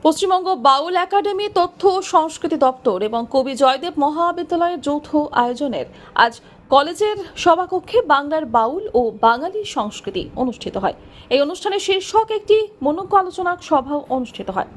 পশ্চিমবঙ্গ বাউল academy তথ্য ও সংস্কৃতি দপ্তর এবং কবি জয়দেব মহাবিদ্যালয়ের যৌথ আয়োজনের আজ কলেজের সভাকক্ষে বাংলার বাউল ও বাঙালি সংস্কৃতি অনুষ্ঠিত হয়। এই অনুষ্ঠানে শীর্ষক একটি মনোজ্ঞ আলোচনা সভাও অনুষ্ঠিত হয়।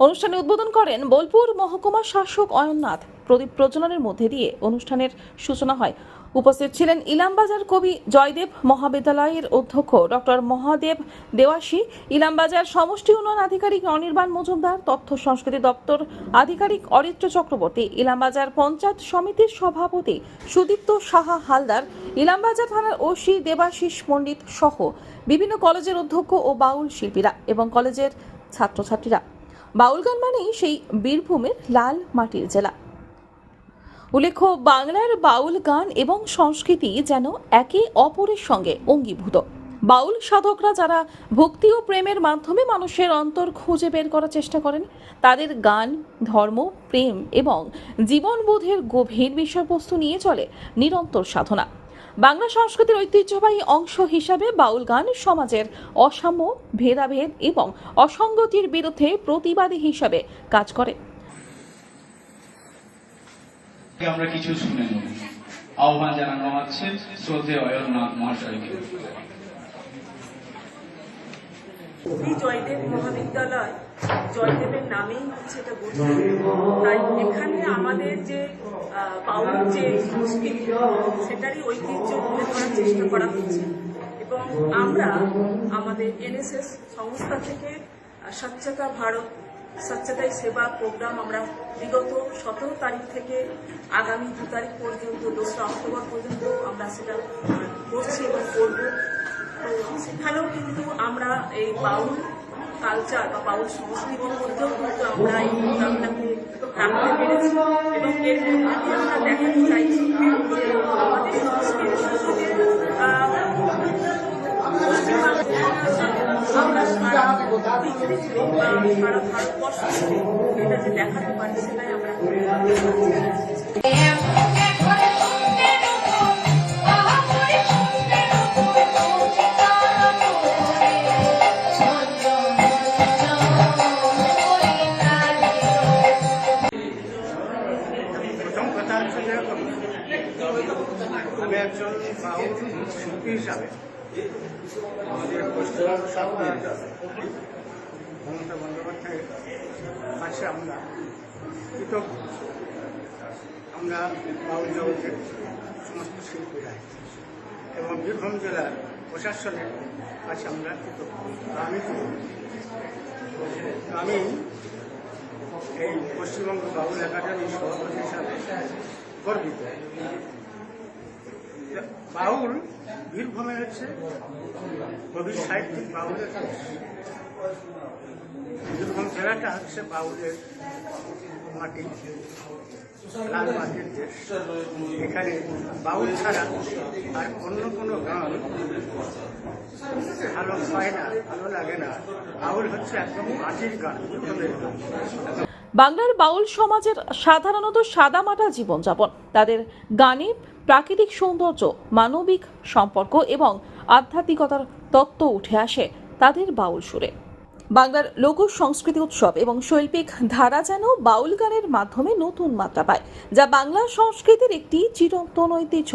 অনুষ্ঠানে উদ্বোধন করেন বোলপুর মহকুমা শাসক অয়ননাথ। প্রদীপ প্রজ্বলনের মধ্যে দিয়ে অনুষ্ঠানের সূচনা হয়। উপস্থিত ছিলেন ইলামবাজার কবি জয়দেব মহাবিদ্যালয়ের অধ্যক্ষ ডক্টর মহাদেব দেওয়াশী, ইলামবাজার সমষ্টি উন্নয়ন আধিকারিক অনির্বাণ মজুমদার, তথ্য সংস্কৃতি দপ্তর আধিকারিক অরিত্র চক্রবর্তী, ইলামবাজার পঞ্চায়েত সমিতির সভাপতি সুদীপ্ত সাহা হালদার, ইলামবাজার থানার ওসি দেবাশিস পণ্ডিত সহ বিভিন্ন কলেজের অধ্যক্ষ ও বাউল শিল্পীরা এবং কলেজের ছাত্রছাত্রীরা। বাউল গান মানেই সেই বীরভূমের লাল মাটির জেলা। উল্লেখ্য, বাংলার বাউল গান এবং সংস্কৃতি যেন একে অপরের সঙ্গে অঙ্গীভূত। বাউল সাধকরা যারা ভক্তি ও প্রেমের মাধ্যমে মানুষের অন্তর খুঁজে বের করার চেষ্টা করেন, তাদের গান ধর্ম, প্রেম এবং জীবনবোধের গভীর বিষয়বস্তু নিয়ে চলে নিরন্তর সাধনা। বাংলা সংস্কৃতির ঐতিহ্যবাহী অংশ হিসাবে বাউল গান সমাজের অসাম্য, ভেদাভেদ এবং অসঙ্গতির বিরুদ্ধে প্রতিবাদী হিসাবে কাজ করে। আমরা কিছু শুনে নেব। আহ্বান জানানো হচ্ছে শ্রদ্ধেয় অয়ননাথ মহাশয়কে। শ্রী জয়দেব মহাবিদ্যালয় জয়দেবের নামেই হচ্ছে এটা গঠিত। তাই এখানে আমাদের যে বাউল যে সংস্কৃতি সেটারই ঐতিহ্য তুলে ধরার চেষ্টা করা হচ্ছে এবং আমরা আমাদের এনএসএস সংস্থা থেকে স্বচ্ছতা ভারত স্বচ্ছতাই সেবা প্রোগ্রাম আমরা বিগত 17 তারিখ থেকে আগামী 2 তারিখ পর্যন্ত 2রা অক্টোবর পর্যন্ত আমরা সেটা করছি এবং করব। তো সেখানেও কিন্তু আমরা এই বাউল কালচার বা বাউল সংস্কৃতির মধ্যেও কিন্তু আমরা এই প্রোগ্রামটাকে রাখতে পেরেছি এবং এর মধ্যে আমরা দেখাতে চাইছি যে আমাদের সংস্কৃতির সঙ্গে আমরা সারা পৃথিবী সারা ভারতবর্ষ এটা যে দেখাতে পারি সেটাই আমরা আমি একজন বাউল শিল্পী হিসাবে আমাদের পশ্চিমবঙ্গ সরকার মমতা বন্দ্যোপাধ্যায়ের কাছে আমরা কৃতজ্ঞ। আমরা বাউল জগতের সমস্ত শিল্পীরা এবং বীরভূম জেলার প্রশাসনের কাছে আমরা কৃতজ্ঞ। আমি এই পশ্চিমবঙ্গ বাউল একাডেমির সভাপতি হিসাবে গর্বিত। বাউল বীরভূমে হচ্ছে কবি সাহিত্যিক বাউলের বীরভূম জেলাটা হচ্ছে বাউলের মাটি, লাল মাটির দেশ। এখানে বাউল ছাড়া আর অন্য কোনো গান ভালো হয় না, ভালো লাগে না। বাউল হচ্ছে একদম মাটির গান, বীরভূমের গান। বাংলার বাউল সমাজের সাধারণত সাদামাটা জীবনযাপন। তাদের গানে প্রাকৃতিক সৌন্দর্য, মানবিক সম্পর্ক এবং আধ্যাত্মিকতার তত্ত্ব উঠে আসে তাদের বাউল সুরে। বাংলার লোক সংস্কৃতি উৎসব এবং শৈল্পিক ধারা যেন বাউল গানের মাধ্যমে নতুন মাত্রা পায়, যা বাংলা সংস্কৃতির একটি চিরন্তন ঐতিহ্য।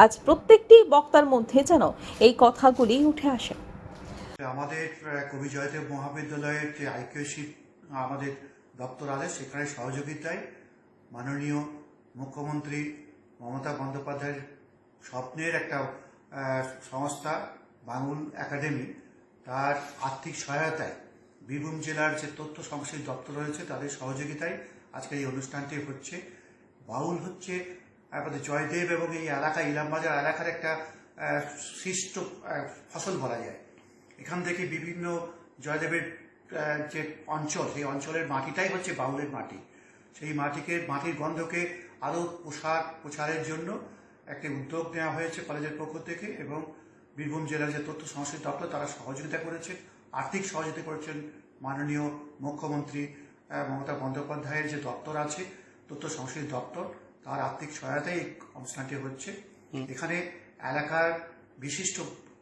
আজ প্রত্যেকটি বক্তার মধ্যে যেন এই কথাগুলি উঠে আসে। আমাদের কবি জয়দেব মহাবিদ্যালয়ের যে আইকিউসি আমাদের দপ্তর আছে, সেখানে সহযোগিতায় মাননীয় মুখ্যমন্ত্রী মমতা বন্দ্যোপাধ্যায়ের স্বপ্নের একটা সংস্থা বাউল একাডেমি, তার আর্থিক সহায়তায় বীরভূম জেলার যে তথ্য সংস্কৃতি দপ্তর রয়েছে তাদের সহযোগিতায় আজকের এই অনুষ্ঠানটি হচ্ছে। বাউল হচ্ছে আমাদের জয়দেব এবং এই এলাকা ইলামবাজার এলাকার একটা সৃষ্ট ফসল বলা যায়। এখান থেকে বিভিন্ন জয়দেবের যে অঞ্চল, সেই অঞ্চলের মাটিটাই হচ্ছে বাউলের মাটি। সেই মাটির গন্ধকে আরও প্রসারের জন্য একটি উদ্যোগ নেওয়া হয়েছে কলেজের পক্ষ থেকে এবং বীরভূম জেলার যে তথ্য সংস্কৃতি দপ্তর তারা সহযোগিতা করেছে, আর্থিক সহযোগিতা করেছেন মাননীয় মুখ্যমন্ত্রী মমতা বন্দ্যোপাধ্যায়ের যে দপ্তর আছে তথ্য সংস্কৃতি দপ্তর, তার আর্থিক সহায়তায় এই অনুষ্ঠানটি হচ্ছে। এখানে এলাকার বিশিষ্ট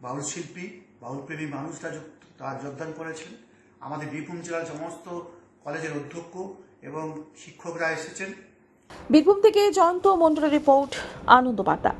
বাউল শিল্পী, বাউল প্রেমী মানুষরা তার যোগদান করেছেন। আমাদের বীরভূম জেলার সমস্ত কলেজের অধ্যক্ষ এবং শিক্ষকরা এসেছেন। বীরভূম থেকে জয়ন্ত মন্ডলের রিপোর্ট, আনন্দ বার্তা।